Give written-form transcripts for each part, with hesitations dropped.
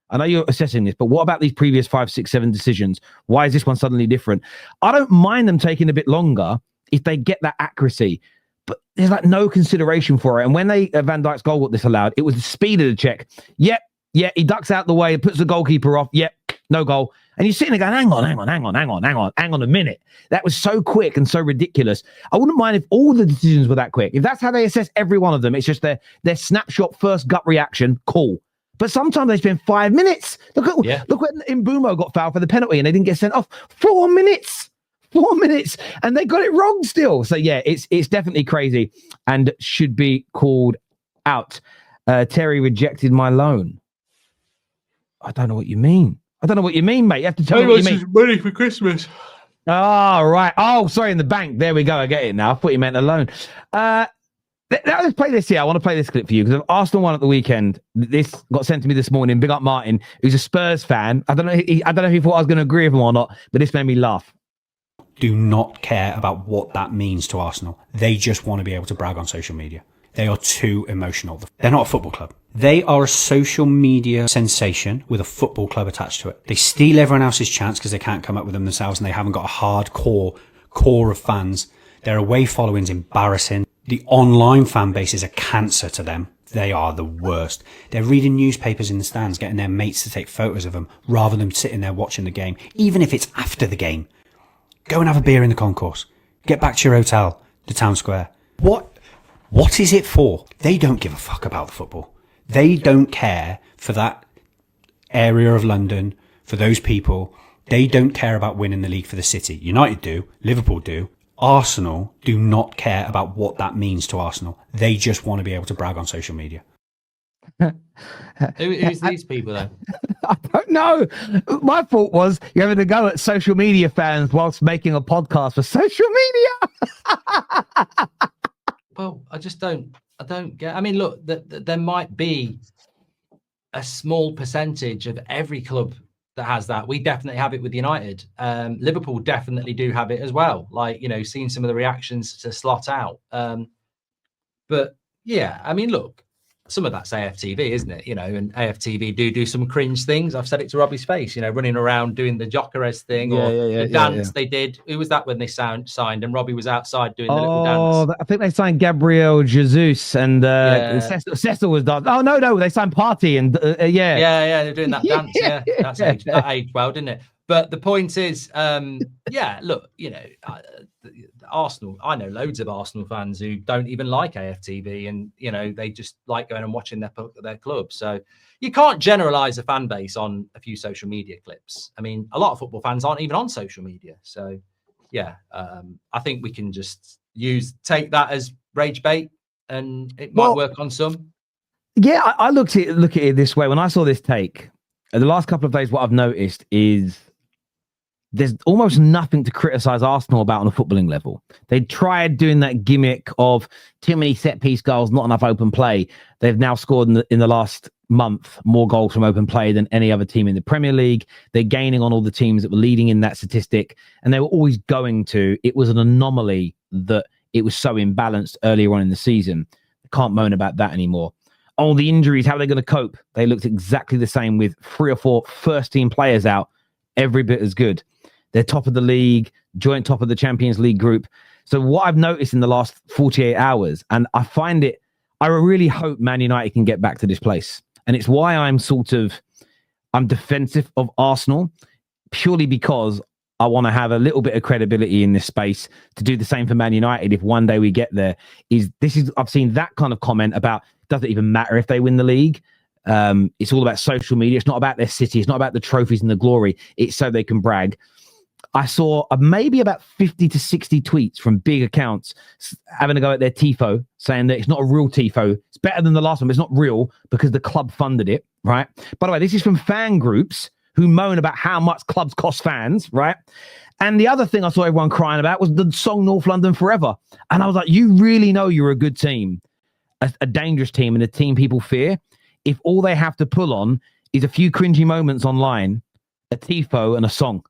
I know you're assessing this, but what about these previous 5, 6, 7 decisions? Why is this one suddenly different? I don't mind them taking a bit longer if they get that accuracy, but there's like no consideration for it. And when Van Dijk's goal got disallowed, it was the speed of the check. Yep, he ducks out the way, puts the goalkeeper off. Yep, no goal. And you're sitting there going, hang on a minute. That was so quick and so ridiculous. I wouldn't mind if all the decisions were that quick. If that's how they assess every one of them, it's just their snapshot first gut reaction, cool. But sometimes they spend 5 minutes. Look when Mbumo got fouled for the penalty and they didn't get sent off. 4 minutes. 4 minutes. And they got it wrong still. So yeah, it's definitely crazy and should be called out. Terry rejected my loan. I don't know what you mean. Mate. You have to tell me what you mean. Money for Christmas. Oh, right. Oh, sorry, in the bank. There we go. I get it now. I thought you meant a loan. Let's play this here. I want to play this clip for you because Arsenal won at the weekend. This got sent to me this morning. Big up Martin, who's a Spurs fan. I don't know if he thought I was going to agree with him or not, but this made me laugh. Do not care about what that means to Arsenal. They just want to be able to brag on social media. They are too emotional. They're not a football club. They are a social media sensation with a football club attached to it. They steal everyone else's chance because they can't come up with them themselves and they haven't got a hardcore core of fans. Their away following's embarrassing. The online fan base is a cancer to them. They are the worst. They're reading newspapers in the stands, getting their mates to take photos of them rather than sitting there watching the game, even if it's after the game. Go and have a beer in the concourse. Get back to your hotel, the town square. What is it for? They don't give a fuck about the football. They don't care for that area of London, for those people. They don't care about winning the league for the city. United do. Liverpool do. Arsenal do not care about what that means to Arsenal. They just want to be able to brag on social media. Who's these people then? I don't know. My thought was you're having to go at social media fans whilst making a podcast for social media. Well, I don't get. I mean, look, there might be a small percentage of every club that has that. We definitely have it with United. Liverpool definitely do have it as well. Like, seeing some of the reactions to slot out. But yeah, I mean, look, some of that's AFTV, isn't it? And AFTV do some cringe things. I've said it to Robbie's face, running around doing the Jokeres thing the dance they did. Who was that when they signed and Robbie was outside doing the little dance? I think they signed Gabriel Jesus and Cecil was done. Oh, no, they signed Party and they're doing that dance. That aged well, didn't it? But the point is, look, Arsenal, I know loads of Arsenal fans who don't even like AFTV and, they just like going and watching their club. So you can't generalize a fan base on a few social media clips. I mean, a lot of football fans aren't even on social media. So, I think we can just take that as rage bait and it might work on some. Yeah, I look at it this way. When I saw this take, the last couple of days, what I've noticed is there's almost nothing to criticize Arsenal about on a footballing level. They tried doing that gimmick of too many set piece goals, not enough open play. They've now scored in the last month more goals from open play than any other team in the Premier League. They're gaining on all the teams that were leading in that statistic, and they were always going to. It was an anomaly that it was so imbalanced earlier on in the season. Can't moan about that anymore. Oh, the injuries, how are they going to cope? They looked exactly the same with 3 or 4 first-team players out, every bit as good. They're top of the league, joint top of the Champions League group. So what I've noticed in the last 48 hours, and I really hope Man United can get back to this place. And it's why I'm defensive of Arsenal, purely because I want to have a little bit of credibility in this space to do the same for Man United if one day we get there. I've seen that kind of comment about, doesn't even matter if they win the league. It's all about social media. It's not about their city. It's not about the trophies and the glory. It's so they can brag. I saw maybe about 50 to 60 tweets from big accounts having to go at their TIFO, saying that it's not a real TIFO. It's better than the last one, but it's not real because the club funded it, right? By the way, this is from fan groups who moan about how much clubs cost fans, right? And the other thing I saw everyone crying about was the song North London Forever. And I was like, you really know you're a good team, a dangerous team and a team people fear, if all they have to pull on is a few cringy moments online, a TIFO and a song.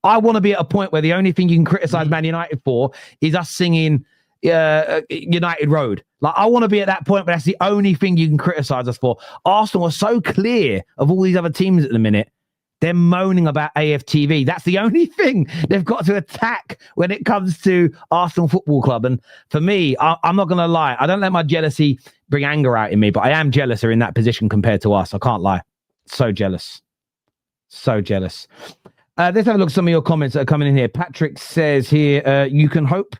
I want to be at a point where the only thing you can criticize Man United for is us singing United Road. Like, I want to be at that point, but that's the only thing you can criticize us for. Arsenal are so clear of all these other teams at the minute. They're moaning about AFTV. That's the only thing they've got to attack when it comes to Arsenal Football Club. And for me, I'm not going to lie. I don't let my jealousy bring anger out in me, but I am jealous in that position compared to us. I can't lie. So jealous. So jealous. Let's have a look at some of your comments that are coming in here. Patrick says here, you can hope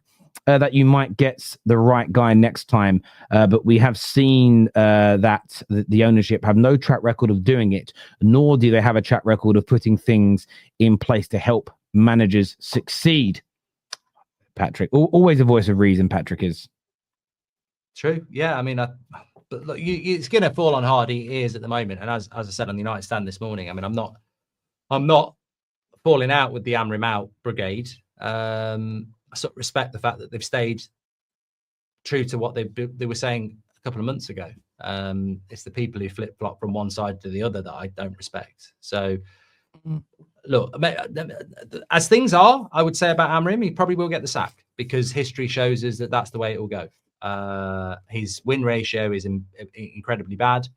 that you might get the right guy next time. But we have seen that the ownership have no track record of doing it, nor do they have a track record of putting things in place to help managers succeed. Patrick, always a voice of reason, Patrick is. True. Yeah. I mean, but look, it's going to fall on hard ears at the moment. And as I said on the United Stand this morning, I mean, I'm not falling out with the Amrim out brigade. I sort of respect the fact that they've stayed true to what they were saying a couple of months ago. It's the people who flip-flop from one side to the other that I don't respect. So, look, as things are, I would say about Amrim, he probably will get the sack because history shows us that that's the way it will go. His win ratio is incredibly bad,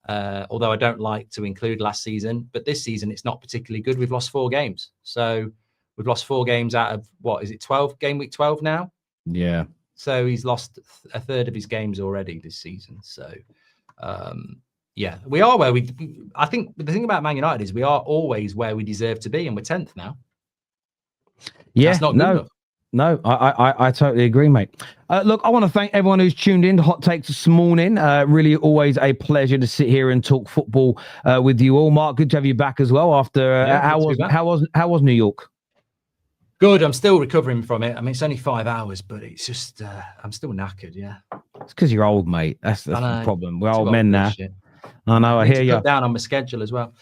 although I don't like to include last season. But this season, it's not particularly good. We've lost 4 games. So, we've lost 4 games out of, what is it, 12, game week 12 now? Yeah. So he's lost a third of his games already this season. So, yeah, we are where I think the thing about Man United is we are always where we deserve to be, and we're 10th now. Yeah, that's not good enough. No, I totally agree, mate. Look, I want to thank everyone who's tuned in to Hot Takes this morning. Really always a pleasure to sit here and talk football with you all. Mark, good to have you back as well after how was New York? Good. I'm still recovering from it. I mean, it's only 5 hours, but it's just I'm still knackered. Yeah, it's because you're old, mate. That's the problem. We're old men now. I know. I hear you. Cut down on my schedule as well.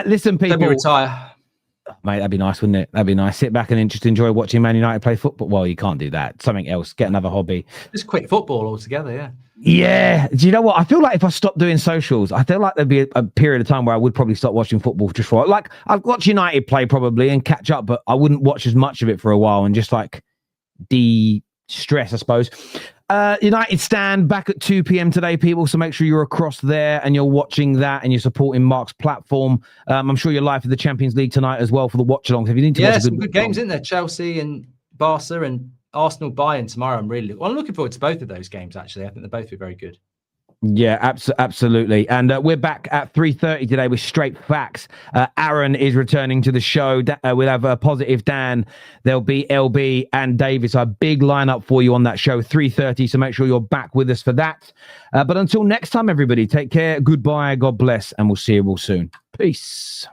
Listen, people. Maybe retire, mate. That'd be nice, wouldn't it? That'd be nice. Sit back and just enjoy watching Man United play football. Well, you can't do that. Something else. Get another hobby. Just quit football altogether. Yeah. Yeah. Do you know what? I feel like if I stopped doing socials, I feel like there'd be a period of time where I would probably stop watching football just for like I'd watch United play probably and catch up, but I wouldn't watch as much of it for a while and just like de-stress, I suppose. United Stand back at 2 p.m. today, people. So make sure you're across there and you're watching that and you're supporting Mark's platform. I'm sure you're live for the Champions League tonight as well for the watch-alongs. If you need to watch some good games in there, Chelsea and Barca and Arsenal Bayern tomorrow. I'm looking forward to both of those games, actually. I think they'll both be very good. Yeah, absolutely. And we're back at 3:30 today with Straight Facts. Aaron is returning to the show. We'll have a Positive Dan. There'll be LB and Davis. A big lineup for you on that show, 3:30. So make sure you're back with us for that. But until next time, everybody, take care. Goodbye. God bless. And we'll see you all soon. Peace.